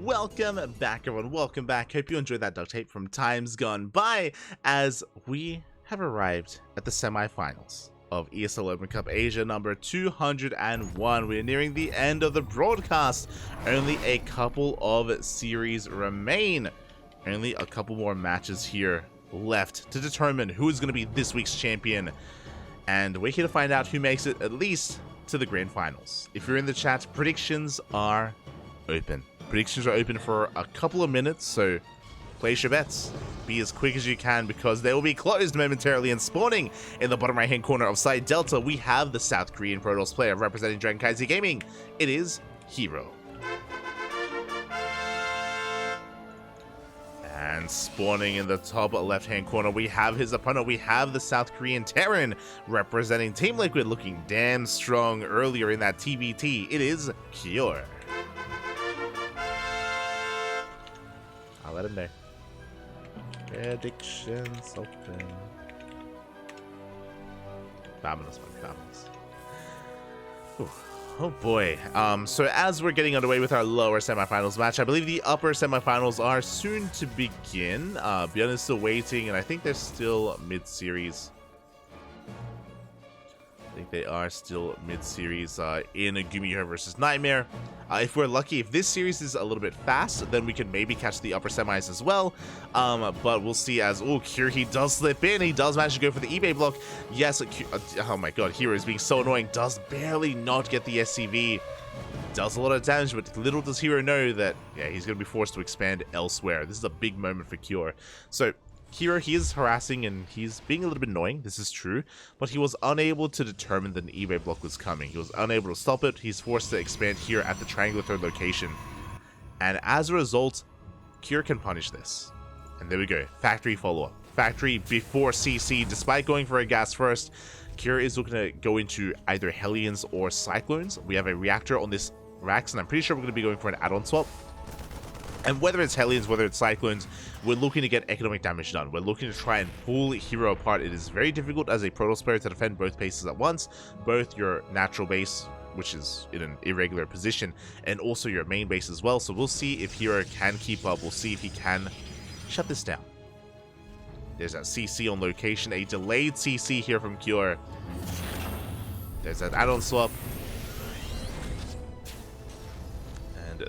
Welcome back, everyone. Welcome back. Hope you enjoyed that duct tape from times gone by, as we have arrived at the semifinals of ESL Open Cup Asia number 201. We're nearing the end of the broadcast. Only a couple of series remain. Only a couple more matches here left to determine who is going to be this week's champion. And we're here to find out who makes it at least to the grand finals. If you're in the chat, predictions are open. Predictions are open for a couple of minutes, so place your bets. Be as quick as you can because they will be closed momentarily. And spawning in the bottom right hand corner of side delta, we have the South Korean Protoss player representing CranKy Gaming. It is herO. And spawning in the top left hand corner, we have his opponent. We have the South Korean Terran representing Team Liquid, looking damn strong earlier in that PvT. It is herO. I'll let him know. Predictions open. Fabulous, man. Fabulous. Ooh. Oh boy. So as we're getting underway with our lower semifinals match, I believe the upper semifinals are soon to begin. Bjorn is still waiting, and I think they're still mid-series. I think they are still mid-series in Gumiho versus Nightmare. If we're lucky, if this series is a little bit fast, then we can maybe catch the upper semis as well. But we'll see as, Cure, he does slip in. He does manage to go for the eBay block. Yes, oh my god, herO is being so annoying. Does barely not get the SCV. Does a lot of damage, but little does herO know that, yeah, he's going to be forced to expand elsewhere. This is a big moment for Cure. So herO, he is harassing and he's being a little bit annoying, this is true, but he was unable to determine that an eBay block was coming. He was unable to stop it. He's forced to expand here at the triangular third location. And as a result, Cure can punish this. And there we go. Factory follow-up. Factory before CC. Despite going for a gas first, Cure is looking to go into either Hellions or Cyclones. We have a reactor on this Rax, and I'm pretty sure we're going to be going for an add-on swap. And whether it's Hellions, whether it's Cyclones, we're looking to get economic damage done. We're looking to try and pull herO apart. It is very difficult as a Protoss player to defend both bases at once. Both your natural base, which is in an irregular position, and also your main base as well. So we'll see if herO can keep up. We'll see if he can shut this down. There's that CC on location. A delayed CC here from Cure. There's that add-on swap.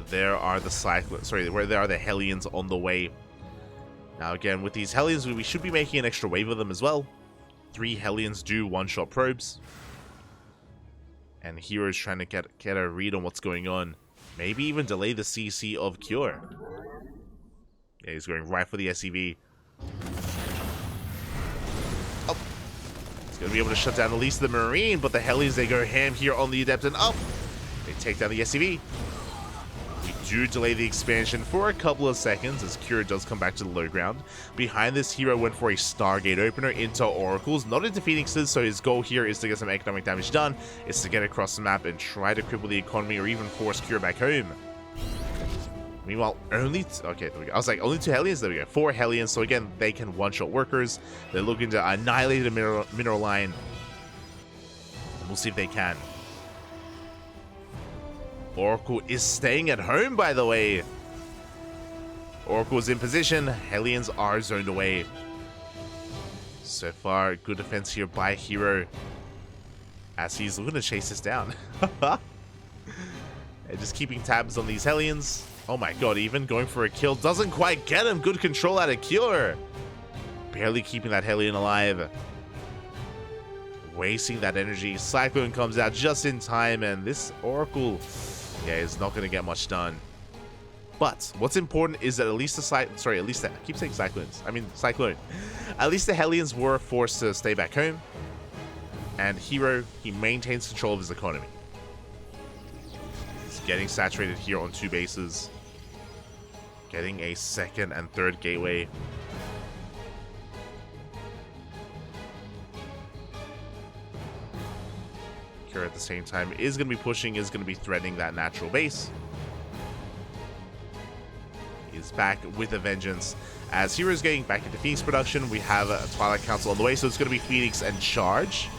There are the Cyclones, where there are the Hellions on the way. Now again, with these Hellions, we should be making an extra wave of them as well. 3 Hellions do one-shot probes. And herO is trying to get a read on what's going on. Maybe even delay the CC of Cure. Yeah, he's going right for the SCV. Oh. He's going to be able to shut down at least the Marine, but the Hellions, they go ham here on the Adept, and up. They take down the SCV. Do delay the expansion for a couple of seconds as Cure does come back to the low ground. Behind this, herO went for a Stargate opener into Oracles, not into Phoenixes, so his goal here is to get some economic damage done. It's to get across the map and try to cripple the economy or even force Cure back home. Meanwhile, only... okay, there we go. I was like, only 2 Hellions? There we go. 4 Hellions, so again, they can one-shot workers. They're looking to annihilate the mineral line. And we'll see if they can. Oracle is staying at home, by the way. Oracle is in position. Hellions are zoned away. So far, good defense here by herO, as he's looking to chase this down. And just keeping tabs on these Hellions. Oh my god, even going for a kill doesn't quite get him. Good control out of Cure. Barely keeping that Hellion alive. Wasting that energy. Cyclone comes out just in time, and this Oracle... yeah, it's not going to get much done. But what's important is that at least I keep saying Cyclones. I mean Cyclone. At least the Hellions were forced to stay back home. And herO, he maintains control of his economy. He's getting saturated here on 2 bases. Getting a second and third gateway. At the same time is going to be pushing, is going to be threatening that natural base. He's back with a vengeance as herO is getting back into Phoenix production. We have a Twilight Council on the way, so it's going to be Phoenix and Charge.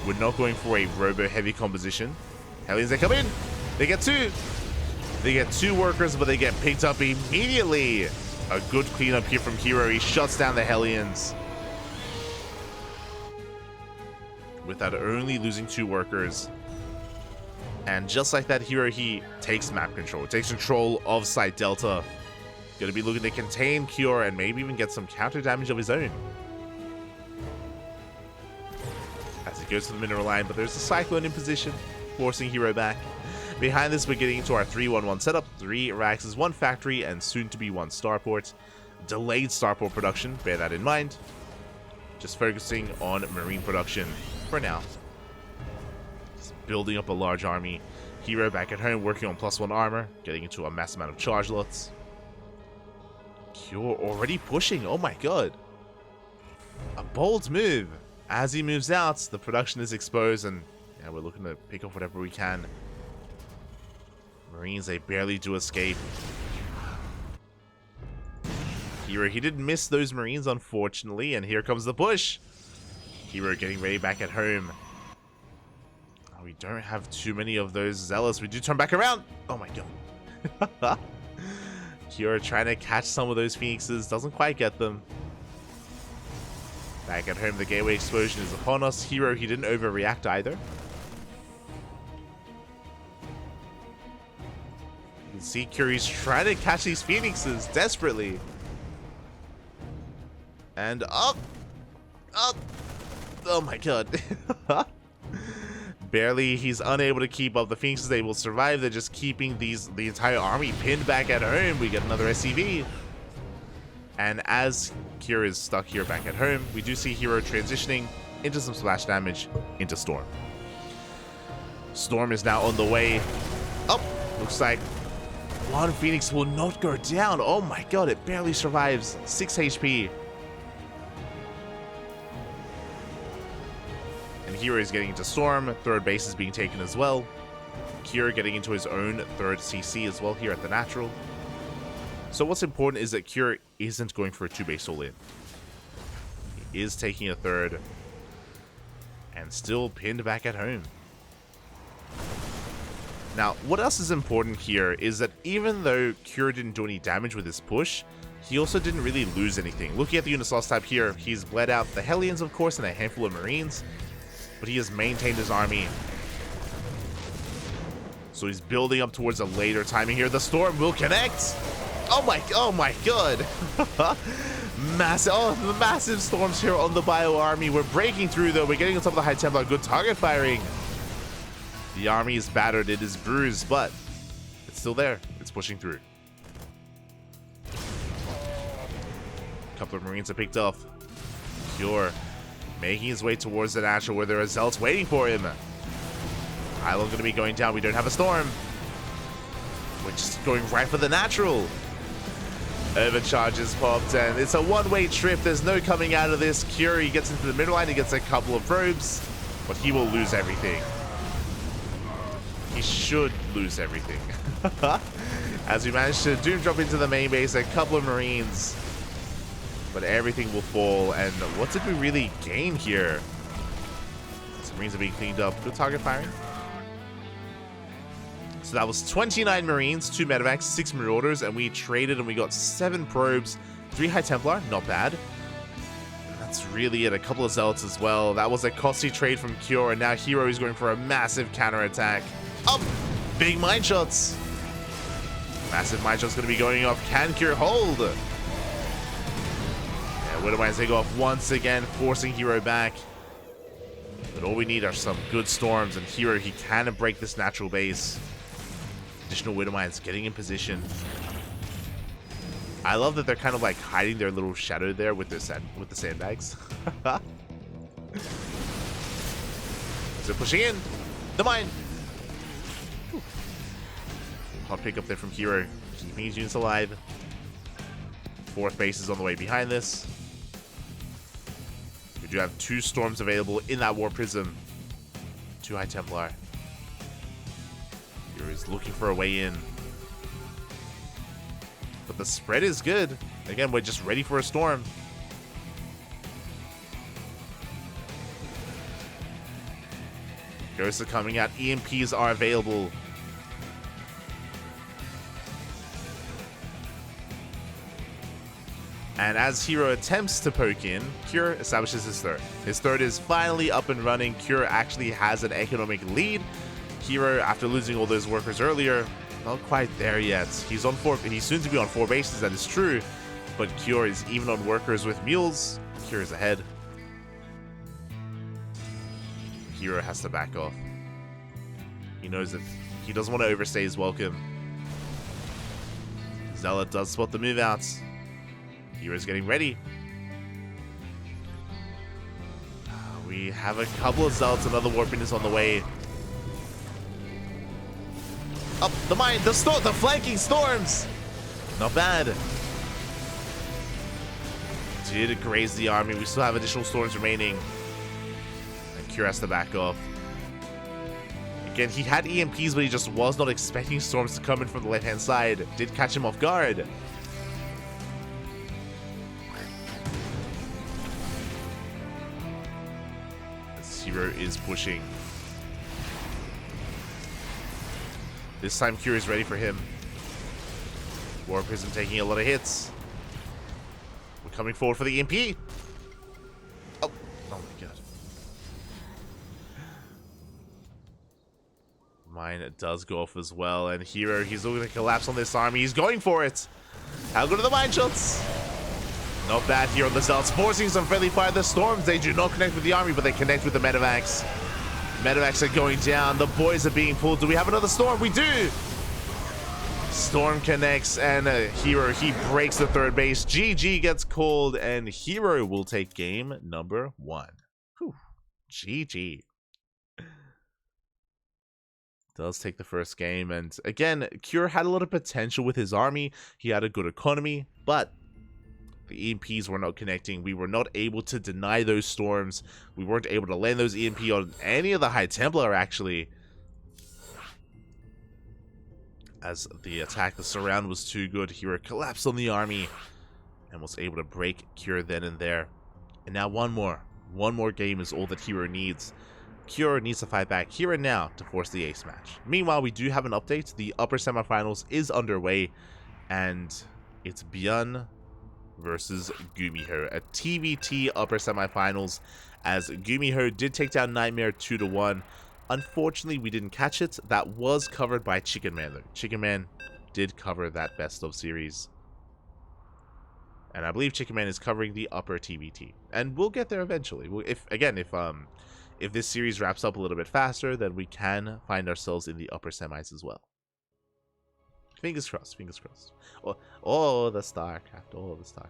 We're not going for a robo heavy composition. Hellions, they come in, they get 2. They get 2 workers, but they get picked up immediately. A good cleanup here from herO. He shuts down the Hellions. Without only losing 2 workers. And just like that, herO, he takes map control. Takes control of Site Delta. Gonna be looking to contain Cure and maybe even get some counter damage of his own. As he goes to the mineral line, but there's a Cyclone in position, forcing herO back. Behind this, we're getting into our 3-1-1 setup. 3 Raxes, 1 Factory, and soon to be 1 Starport. Delayed Starport production, bear that in mind. Just focusing on Marine production for now. Just building up a large army. herO back at home, working on +1 armor, getting into a mass amount of charge lots. Cure already pushing, oh my god. A bold move. As he moves out, the production is exposed, and yeah, we're looking to pick up whatever we can. Marines, they barely do escape. herO, he did miss those Marines, unfortunately, and here comes the push. herO getting ready back at home. Oh, we don't have too many of those Zealots. We do turn back around. Oh my god. herO trying to catch some of those Phoenixes. Doesn't quite get them. Back at home, the gateway explosion is upon us. herO, he didn't overreact either. You can see Curie's trying to catch these Phoenixes desperately. And up! Up! Oh my god. Barely, he's unable to keep up. The Phoenix is able to survive. They're just keeping the entire army pinned back at home. We get another SCV. And as Kira is stuck here back at home, we do see herO transitioning into some splash damage into Storm. Storm is now on the way. Oh, looks like 1 Phoenix will not go down. Oh my god, it barely survives. 6 HP. And herO is getting into Storm. 3rd base is being taken as well. Kira getting into his own 3rd CC as well here at the natural. So what's important is that Kira isn't going for a 2-base all-in. He is taking a 3rd and still pinned back at home. Now, what else is important here is that even though Kira didn't do any damage with his push, he also didn't really lose anything. Looking at the units lost tab here, he's bled out the Hellions, of course, and a handful of Marines, but he has maintained his army. So he's building up towards a later timing here. The Storm will connect. Oh my god. The massive storms here on the Bio army. We're breaking through though. We're getting on top of the High Templar. Good target firing. The army is battered. It is bruised, but it's still there. It's pushing through. A couple of Marines are picked off. Cure making his way towards the natural where there are Zealots waiting for him. Island going to be going down. We don't have a Storm. We're just going right for the natural. Overcharges popped, and it's a one-way trip. There's no coming out of this. Curie gets into the middle line. He gets a couple of probes, but he will lose everything. He should lose everything. As we manage to doom drop into the main base, a couple of Marines, but everything will fall. And what did we really gain here? Some Marines are being cleaned up. Good target firing. So that was 29 Marines, 2 medevacs, 6 Marauders, and we traded and we got 7 probes, 3 High Templar, not bad. And that's really it, a couple of Zealots as well. That was a costly trade from Cure, and now herO is going for a massive counterattack. Up! Big mine shots! Massive mine shots going to be going off. Can Cure hold? Yeah, Widowmines take off once again, forcing herO back. But all we need are some good storms, and herO, he can break this natural base. Additional Widowmines getting in position. I love that they're kind of like hiding their little shadow there with the sandbags. So pushing in the mine. Whew. Hot pick up there from herO, keeping his units alive. 4th base is on the way behind this. We do have 2 storms available in that War Prism. 2 High Templar. Is looking for a way in, but the spread is good. Again, we're just ready for a storm. Ghosts are coming out. EMPs are available. And as herO attempts to poke in, Cure establishes his third. His third is finally up and running. Cure actually has an economic lead. herO, after losing all those workers earlier, not quite there yet. He's soon to be on 4 bases, that is true. But Cure is even on workers with mules. Cure is ahead. herO has to back off. He knows that he doesn't want to overstay his welcome. Zealot does spot the move outs. hero's getting ready. We have a couple of Zealots, another Warping is on the way. Up the mine, the flanking storms! Not bad. Did graze the army. We still have additional storms remaining. And Cure has to back off. Again, he had EMPs, but he just was not expecting storms to come in from the left-hand side. Did catch him off guard. This hero is pushing. This time Cure is ready for him. War Prism taking a lot of hits. We're coming forward for the EMP. Oh my god. Mine does go off as well, and herO, he's looking to collapse on this army. He's going for it. How good are the mine shots? Not bad here on the Zealots, forcing some friendly fire. The storms, they do not connect with the army, but they connect with the medevacs. Medevacs are going down. The boys are being pulled. Do we have another storm? We do. Storm connects, and herO, he breaks the third base. GG gets called, and herO will take game number 1. Whew. GG. Does take the first game, and again, Cure had a lot of potential with his army. He had a good economy, but the EMPs were not connecting. We were not able to deny those storms. We weren't able to land those EMP on any of the High Templar, actually. As the attack, the surround was too good. herO collapsed on the army and was able to break Cure then and there. And now one more game is all that herO needs. Cure needs to fight back here and now to force the ace match. Meanwhile, we do have an update. The upper semifinals is underway, and it's Byun versus Gumiho, a PvT upper semifinals, as Gumiho did take down Nightmare 2-1. Unfortunately, we didn't catch it. That was covered by Chicken Man, though. Chicken Man did cover that best of series. And I believe Chicken Man is covering the upper PvT. And we'll get there eventually. If this series wraps up a little bit faster, then we can find ourselves in the upper semis as well. Fingers crossed, fingers crossed. Oh, the StarCraft, oh, the StarCraft.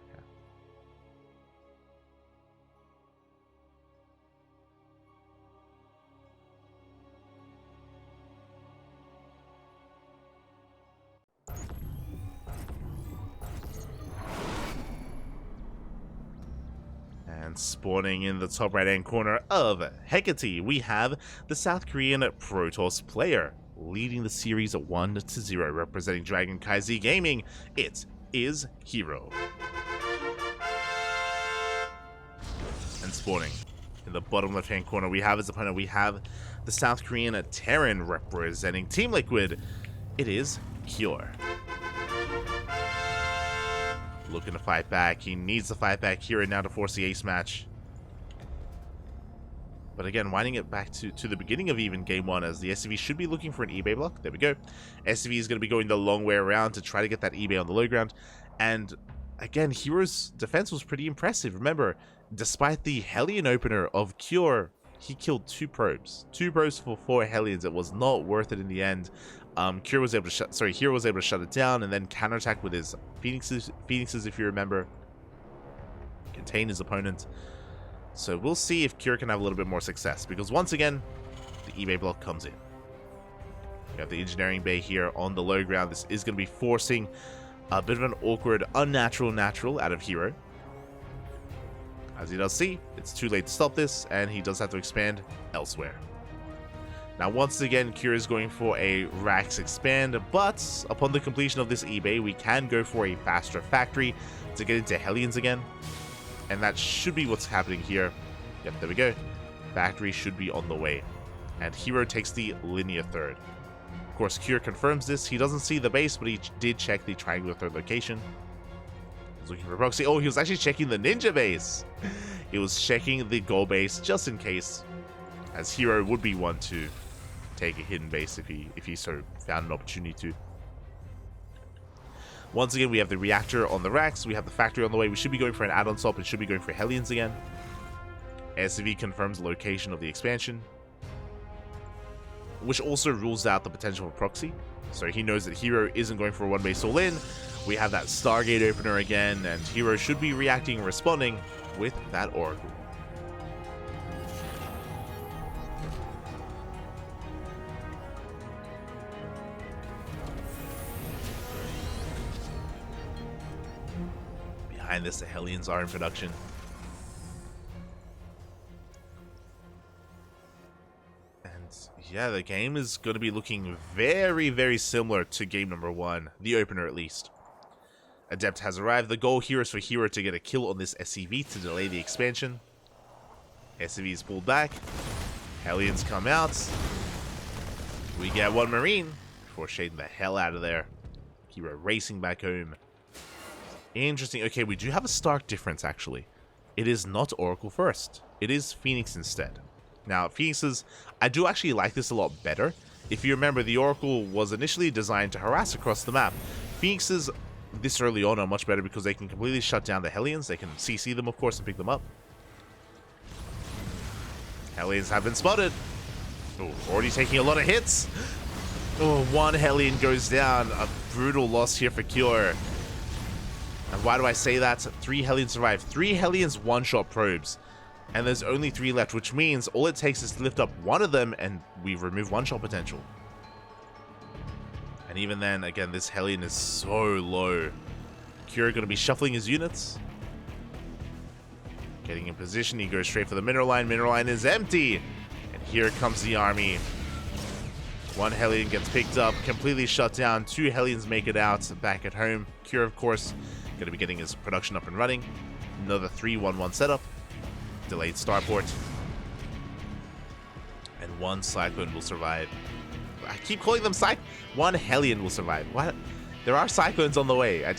And spawning in the top right hand corner of Hecate, we have the South Korean Protoss player leading the series 1-0, representing Dragon Kaizi Gaming. It is herO. And spawning in the bottom left hand corner, we have his opponent. We have the South Korean Terran representing Team Liquid. It is Cure. Looking to fight back. He needs to fight back here and now to force the ace match. But again, winding it back to the beginning of even game 1, as the SCV should be looking for an eBay block. There we go. SCV is going to be going the long way around to try to get that eBay on the low ground. And again, herO's defense was pretty impressive. Remember, despite the Hellion opener of Cure, he killed 2 probes. 2 probes for 4 Hellions. It was not worth it in the herO was able to shut it down and then counterattack with his Phoenixes, if you remember. Contain his opponent. So we'll see if Cure can have a little bit more success, because once again, the eBay block comes in. We have the engineering bay here on the low ground. This is going to be forcing a bit of an awkward, unnatural natural out of herO. As he does see, it's too late to stop this, and he does have to expand elsewhere. Now, once again, Cure is going for a Rax expand, but upon the completion of this eBay, we can go for a faster factory to get into Hellions again. And that should be what's happening here. Yep, there we go. Factory should be on the way. And herO takes the linear third. Of course, Cure confirms this. He doesn't see the base, but he did check the triangular third location. He's looking for proxy. Oh, he was actually checking the ninja base. He was checking the gold base just in case, as herO would be one to take a hidden base if he so found an opportunity to. Once again, we have the reactor on the racks. We have the factory on the way. We should be going for an add-on swap and should be going for Hellions again. SCV confirms the location of the expansion, which also rules out the potential for proxy. So he knows that herO isn't going for a one base all in. We have that Stargate opener again, and herO should be reacting and responding with that Oracle. Behind this, the Hellions are in production. And yeah, the game is going to be looking very, very similar to game number 1, the opener at least. Adept has arrived. The goal here is for herO to get a kill on this SCV to delay the expansion. SCV is pulled back. Hellions come out. We get one Marine before shading the hell out of there. herO racing back home. Interesting. Okay, we do have a stark difference, actually. It is not Oracle first. It is Phoenix instead. Now, Phoenixes, I do actually like this a lot better. If you remember, the Oracle was initially designed to harass across the map. Phoenixes, this early on, are much better because they can completely shut down the Hellions. They can CC them, of course, and pick them up. Hellions have been spotted. Oh, already taking a lot of hits. Oh, one Hellion goes down. A brutal loss here for Cure. And why do I say that? 3 Hellions survive. 3 Hellions one-shot probes. And there's only 3 left, which means all it takes is to lift up one of them and we remove one-shot potential. And even then, again, this Hellion is so low. Cure going to be shuffling his units. Getting in position, he goes straight for the mineral line. Mineral line is empty. And here comes the army. 1 Hellion gets picked up, completely shut down. 2 Hellions make it out back at home. Cure, of course, going to be getting his production up and running. Another 3-1-1 setup. Delayed starport. And 1 Cyclone will survive. I keep calling them one Hellion will survive. What? There are Cyclones on the way. I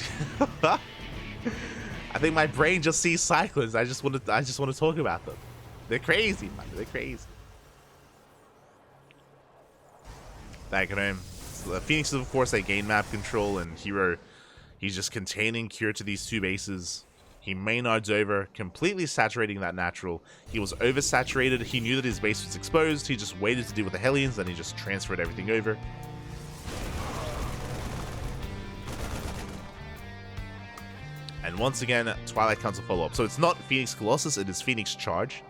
think my brain just sees Cyclones. I just want to talk about them. They're crazy, man. They're crazy. Back at home. So the Phoenixes, of course, they gain map control, and herO, he's just containing Cure to these 2 bases. He Maynard's over, completely saturating that natural. He was oversaturated. He knew that his base was exposed. He just waited to deal with the Hellions, then he just transferred everything over. And once again, Twilight Council follow-up. So it's not Phoenix Colossus, it is Phoenix Charge.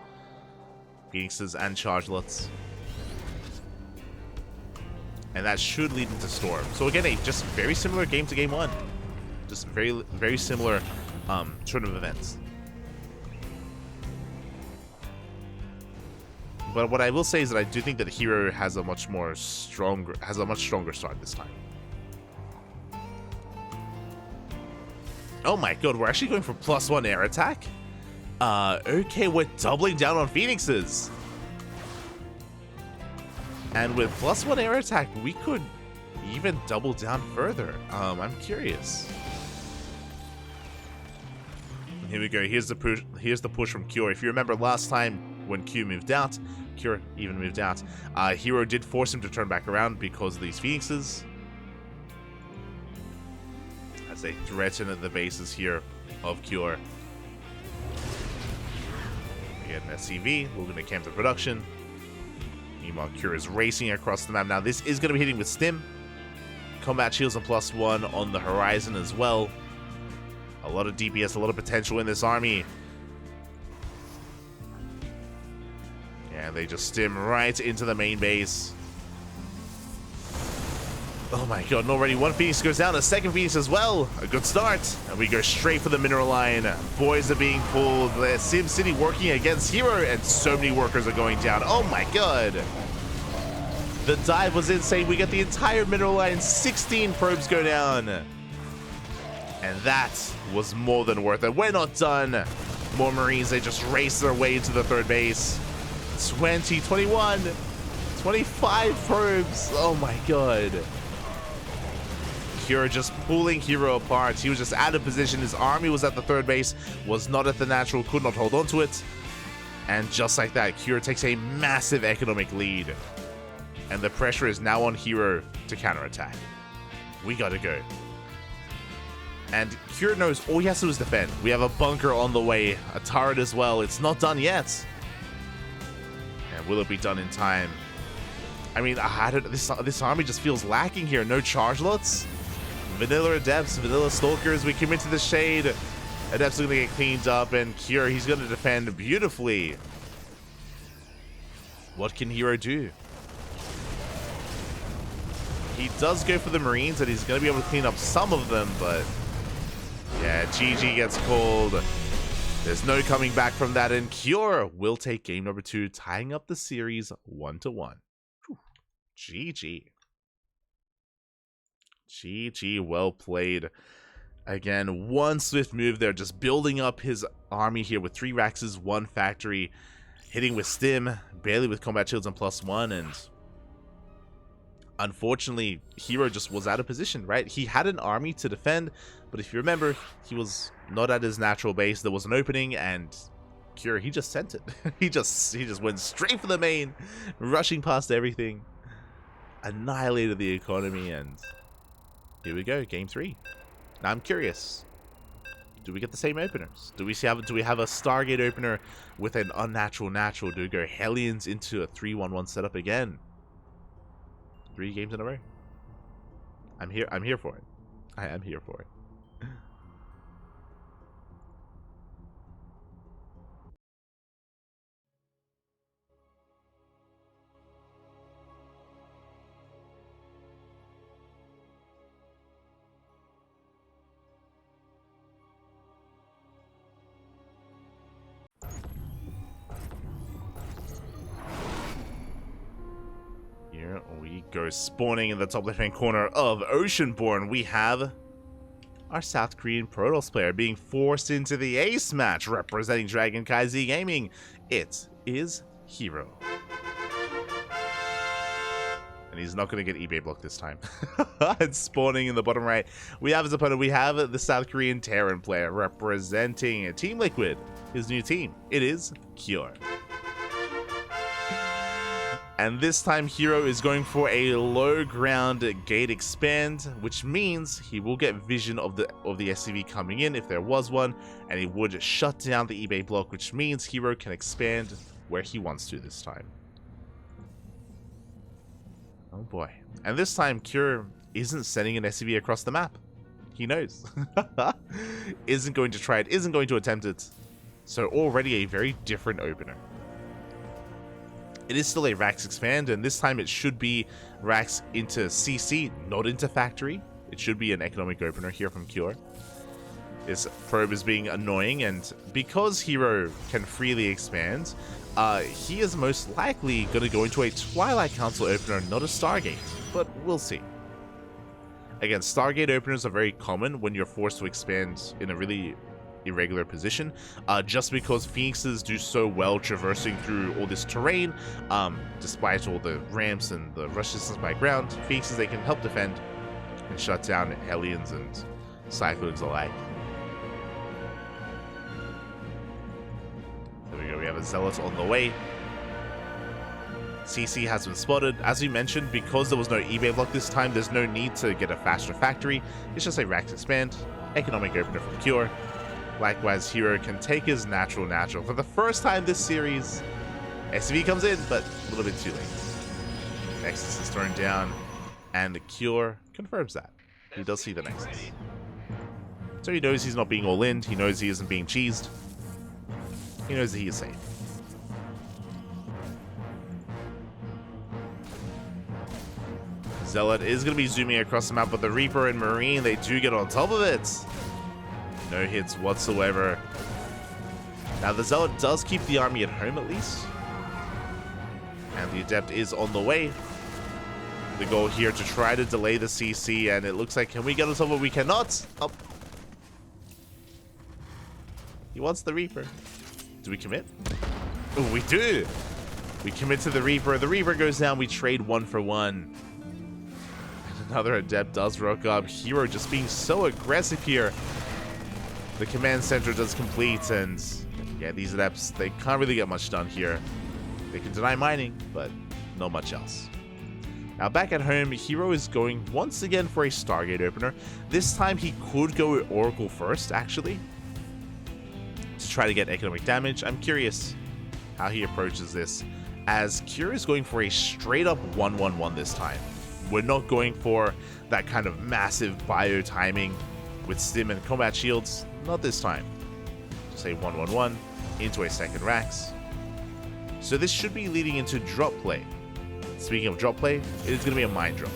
Phoenixes and Chargelots. And that should lead into Storm. So again, a just very similar game to game 1. Just very, very similar turn of events. But what I will say is that I do think that herO has a much stronger start this time. Oh my god, we're actually going for +1 air attack? Okay, we're doubling down on Phoenixes. And with +1 air attack, we could even double down further. I'm curious. Here we go. Here's the push from Cure. If you remember last time when Cure even moved out, herO did force him to turn back around because of these Phoenixes. As they threaten the bases here of Cure. We get an SCV. We're going to camp the production. Meanwhile, Cure is racing across the map. Now, this is going to be hitting with Stim. Combat shields and +1 on the horizon as well. A lot of DPS, a lot of potential in this army. And they just stim right into the main base. Oh my god, and already 1 Phoenix goes down, a 2nd Phoenix as well. A good start. And we go straight for the mineral line. Boys are being pulled. The Sim City working against herO, and so many workers are going down. Oh my god. The dive was insane. We get the entire mineral line. 16 probes go down. And that was more than worth it. We're not done. More Marines, they just race their way into the 3rd base. 20, 21, 25 probes. Oh my god. herO just pulling herO apart. He was just out of position. His army was at the third base, was not at the natural, could not hold on to it. And just like that, herO takes a massive economic lead. And the pressure is now on herO to counterattack. We gotta go. And herO knows all he has to do is defend. We have a bunker on the way, a turret as well. It's not done yet. And will it be done in time? I mean, this army just feels lacking here. No charge lots. Vanilla Adepts, Vanilla Stalkers. We commit to the shade. Adepts are going to get cleaned up. And herO, he's going to defend beautifully. What can herO do? He does go for the Marines, and he's going to be able to clean up some of them, but yeah, GG gets called. There's no coming back from that, and herO will take game number 2, tying up the series 1-1. GG. GG, well played. Again, one swift move there, just building up his army here with 3 Raxes, 1 Factory, hitting with Stim, barely with Combat Shields and +1, and unfortunately, herO just was out of position, right? He had an army to defend, but if you remember, he was not at his natural base. There was an opening, and herO, he just sent it. he just went straight for the main, rushing past everything, annihilated the economy, and here we go, game 3. Now I'm curious, do we get the same openers? Do we have a Stargate opener with an unnatural natural? Do we go Hellions into a 3-1-1 setup again? 3 games in a row. I'm here for it. I am here for it. Here we go, spawning in the top left-hand corner of Oceanborn. We have our South Korean Protoss player being forced into the ace match, representing CranKy Z Gaming. It is herO. And he's not going to get eBay blocked this time. And spawning in the bottom right, we have his opponent. We have the South Korean Terran player representing Team Liquid, his new team. It is herO. And this time herO is going for a low ground gate expand, which means he will get vision of the SCV coming in if there was one, and he would shut down the eBay block, which means herO can expand where he wants to this time. Oh boy. And this time herO isn't sending an SCV across the map. He knows. Isn't going to try it, isn't going to attempt it. So already a very different opener. It is still a Rax expand, and this time it should be Rax into CC, not into Factory. It should be an economic opener here from herO. This probe is being annoying, and because herO can freely expand, he is most likely going to go into a Twilight Council opener, not a Stargate, but we'll see. Again, Stargate openers are very common when you're forced to expand in a really irregular position, just because Phoenixes do so well traversing through all this terrain, despite all the ramps and the rush distance by ground. Phoenixes, they can help defend and shut down Hellions and Cyclones alike. There we go, we have a Zealot on the way. CC has been spotted. As we mentioned, because there was no eBay block this time, there's no need to get a faster Factory. It's just a Rax expand, economic opener from herO. Likewise, herO can take his natural. For the first time this series, SCV comes in, but a little bit too late. Nexus is thrown down, and herO confirms that. He does see the Nexus. So he knows he's not being all in, he knows he isn't being cheesed. He knows that he is safe. Zealot is going to be zooming across the map, but the Reaper and Marine, they do get on top of it. No hits whatsoever. Now the Zealot does keep the army at home at least. And the Adept is on the way. The goal here to try to delay the CC, and it looks like, can we get on top of it? We cannot. Oh. He wants the Reaper. Do we commit? Oh, we do. We commit to the Reaper. The Reaper goes down. We trade 1 for 1. And Another Adept does rock up. herO just being so aggressive here. The command center does complete, and yeah, these Adepts, they can't really get much done here. They can deny mining, but not much else. Now back at home, herO is going once again for a Stargate opener. This time he could go with Oracle first, actually, to try to get economic damage. I'm curious how he approaches this, as Kira is going for a straight up 1-1-1 this time. We're not going for that kind of massive bio timing with stim and combat shields. Not this time. Just a 1-1-1 into a second Rax. So this should be leading into drop play. Speaking of drop play, it is going to be a mine drop.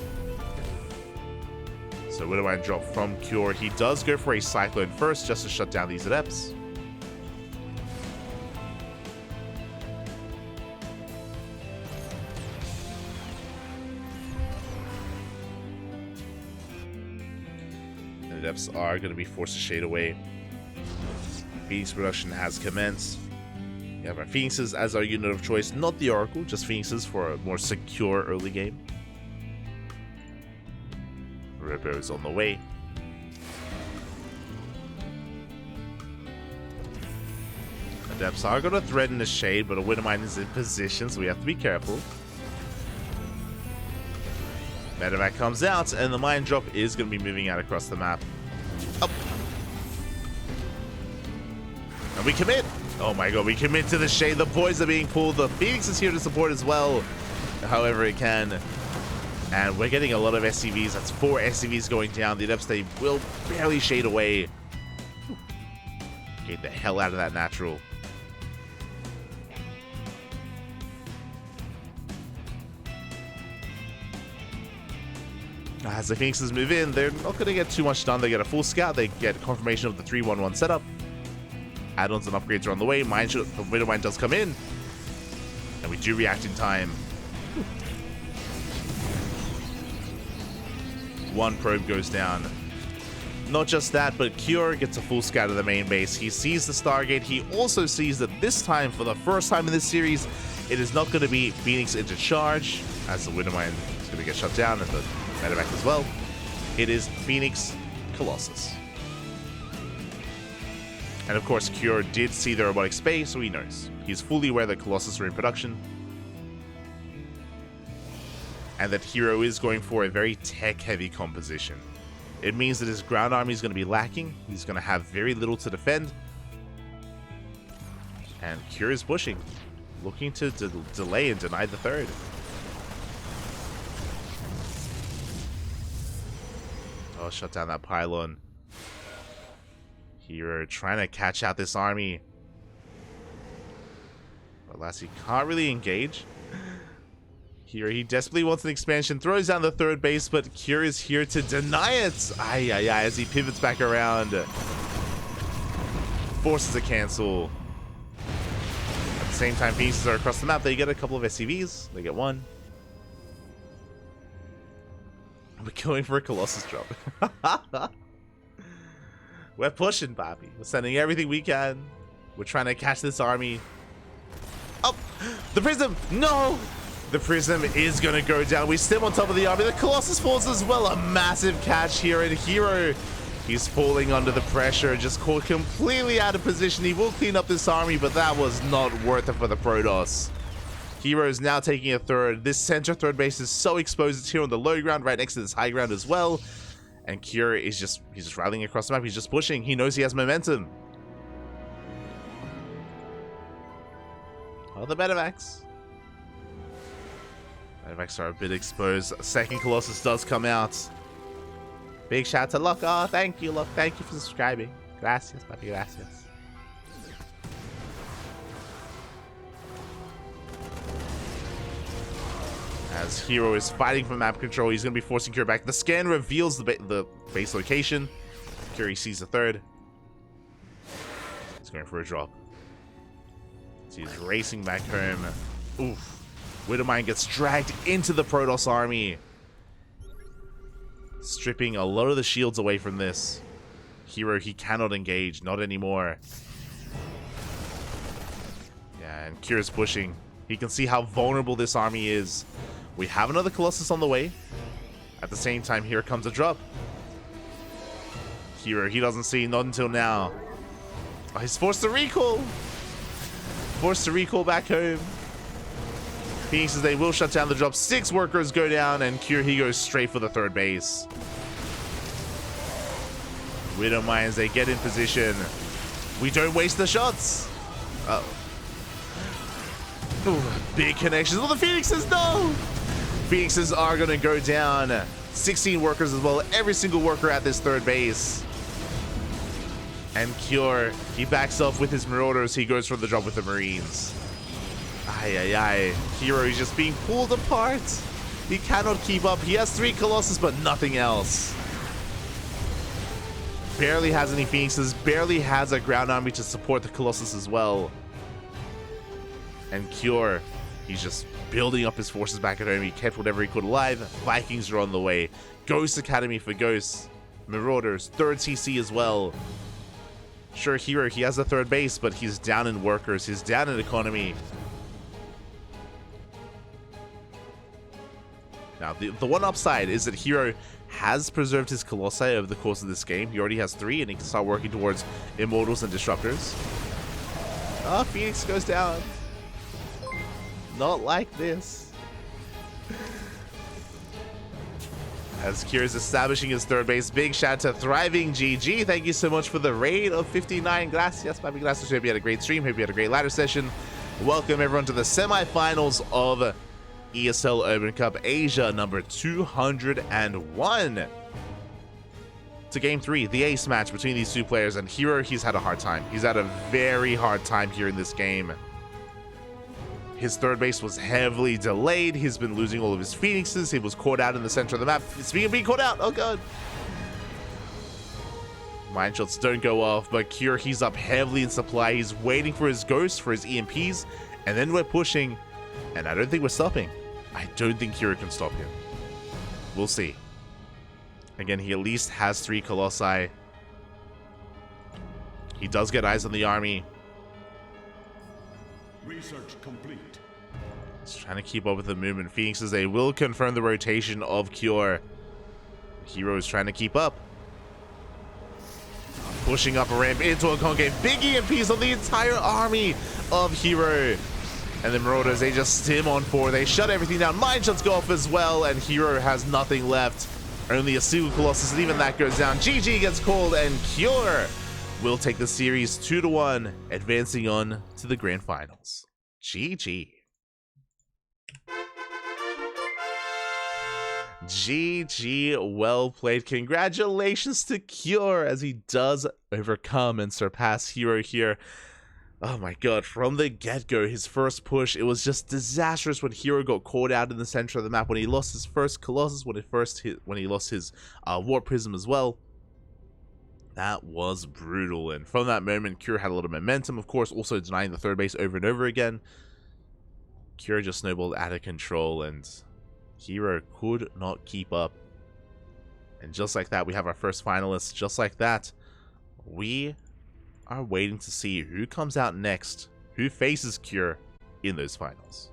So with a mine drop from Cure, he does go for a Cyclone first just to shut down these Adepts. The Adepts are going to be forced to shade away. Phoenix production has commenced. We have our Phoenixes as our unit of choice, not the Oracle, just Phoenixes for a more secure early game. Ripper is on the way. Adepts are going to threaten the shade, but a Widowmine is in position, so we have to be careful. Medevac comes out, and the mine drop is going to be moving out across the map. Up. And we commit. Oh my god, we commit to the shade. The boys are being pulled. The Phoenix is here to support as well, however it can. And we're getting a lot of SCVs. That's 4 SCVs going down. The Adepts, they will barely shade away. Get the hell out of that natural. As the Phoenixes move in, they're not going to get too much done. They get a full scout. They get confirmation of the 3-1-1 setup. Add-ons and upgrades are on the way. The Widowmine does come in. And we do react in time. One probe goes down. Not just that, but Cure gets a full scout of the main base. He sees the Stargate. He also sees that this time, for the first time in this series, it is not going to be Phoenix into charge, as the Widowmine is going to get shut down, and the Medevac as well. It is Phoenix Colossus. And of course, Cure did see the robotic space, so he knows. He's fully aware that Colossus are in production. And that herO is going for a very tech-heavy composition. It means that his ground army is going to be lacking. He's going to have very little to defend. And Cure is pushing, looking to delay and deny the third. Oh, shut down that pylon. herO trying to catch out this army. Alas, he can't really engage. herO, he desperately wants an expansion, throws down the third base, but Cure is here to deny it. Ay, ay, ay, as he pivots back around. Forces a cancel. At the same time, pieces are across the map. They get a couple of SCVs. They get one. We're going for a Colossus drop. We're pushing, Bobby. We're sending everything we can. We're trying to catch this army. Oh, the Prism! No! The Prism is going to go down. We stim on top of the army. The Colossus falls as well. A massive catch here. And herO, he's falling under the pressure. Just caught completely out of position. He will clean up this army, but that was not worth it for the Protoss. herO is now taking a third. This center third base is so exposed. It's here on the low ground, right next to this high ground as well. And Cure is he's just rallying across the map. He's just pushing. He knows he has momentum. Oh, the Medevacs. Medevacs are a bit exposed. Second Colossus does come out. Big shout out to Luck. Oh, thank you, Luck. Thank you for subscribing. Gracias, papi, gracias. As herO is fighting for map control, he's going to be forcing Cure back. The scan reveals the base location. Cure sees the third. He's going for a drop. So he's racing back home. Oof. Widowmine gets dragged into the Protoss army. Stripping a lot of the shields away from this. herO, he cannot engage. Not anymore. Yeah, and Cure's pushing. He can see how vulnerable this army is. We have another Colossus on the way. At the same time, here comes a drop. herO, he doesn't see, not until now. Oh, he's forced to recall. Forced to recall back home. Phoenixes, they will shut down the drop. 6 workers go down, and he goes straight for the third base. Widow Mines, they get in position. We don't waste the shots. Uh oh. Ooh, big connections. Oh, the Phoenixes, no! Phoenixes are going to go down. 16 workers as well. Every single worker at this third base. And Cure, he backs off with his Marauders. He goes for the drop with the Marines. Ay, ay, ay. herO is just being pulled apart. He cannot keep up. He has 3 Colossus, but nothing else. Barely has any Phoenixes. Barely has a ground army to support the Colossus as well. And Cure, he's just building up his forces back at home. He kept whatever he could alive. Vikings are on the way. Ghost Academy for Ghosts. Marauders. 3rd CC as well. Sure, herO, he has a 3rd base, but he's down in workers. He's down in economy. Now, the one upside is that herO has preserved his Colossi over the course of this game. He already has 3, and he can start working towards Immortals and Disruptors. Oh, Phoenix goes down. Not like this. As Cure is establishing his 3rd base. Big shout out to Thriving GG. Thank you so much for the raid of 59. Gracias, papi. Gracias. Hope you had a great stream. Hope you had a great ladder session. Welcome everyone to the semifinals of ESL Open Cup Asia number 201. To game 3, the ace match between these 2 players, and herO, he's had a hard time. He's had a very hard time here in this game. His 3rd base was heavily delayed. He's been losing all of his Phoenixes. He was caught out in the center of the map. Speaking of being caught out, oh god. Mine shots don't go off, but Cure, he's up heavily in supply. He's waiting for his ghosts, for his EMPs, and then we're pushing, and I don't think we're stopping. I don't think herO can stop him. We'll see. Again, he at least has 3 Colossi. He does get eyes on the army. Research complete. He's trying to keep up with the movement. Phoenixes, they will confirm the rotation of Cure. herO is trying to keep up. Pushing up a ramp into a concave. Big EMPs on the entire army of herO. And the Marauders, they just stim on 4. They shut everything down. Mine shots go off as well, and herO has nothing left. Only a single Colossus, and even that goes down. GG gets called, and Cure will take the series 2-1, advancing on to the grand finals. GG. GG, well played. Congratulations to Cure as he does overcome and surpass herO here. Oh my god, from the get-go, his first push, it was just disastrous when herO got caught out in the center of the map, when he lost his first Colossus, when he lost his Warp Prism as well. That was brutal, and from that moment, Cure had a lot of momentum, of course, also denying the 3rd base over and over again. Cure just snowballed out of control, and herO could not keep up. And just like that, we have our first finalist. Just like that, we are waiting to see who comes out next, who faces Cure in those finals.